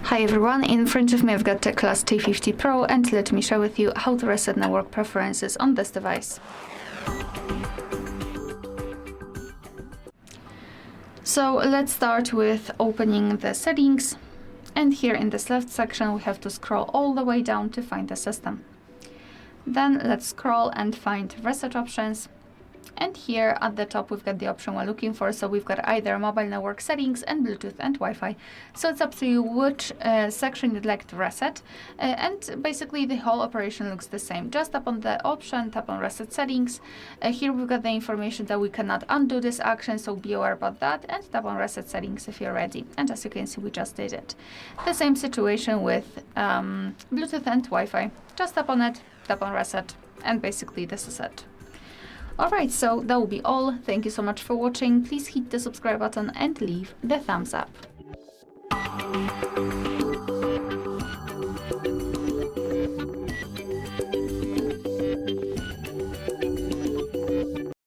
Hi everyone, in front of me I've got TECLAST T50 Pro, and let me share with you how to reset network preferences on this device. So let's start with opening the settings, and here in this left section we have to scroll all the way down to find the system. Then let's scroll and find reset options. And here at the top, we've got the option we're looking for. So we've got either mobile network settings and Bluetooth and Wi-Fi. So it's up to you which section you'd like to reset. And basically the whole operation looks the same. Just tap on the option, tap on reset settings. Here we've got the information that we cannot undo this action, so be aware about that. And tap on reset settings if you're ready. And as you can see, we just did it. The same situation with Bluetooth and Wi-Fi. Just tap on it, tap on reset, and basically this is it. Alright, so that will be all. Thank you so much for watching. Please hit the subscribe button and leave the thumbs up.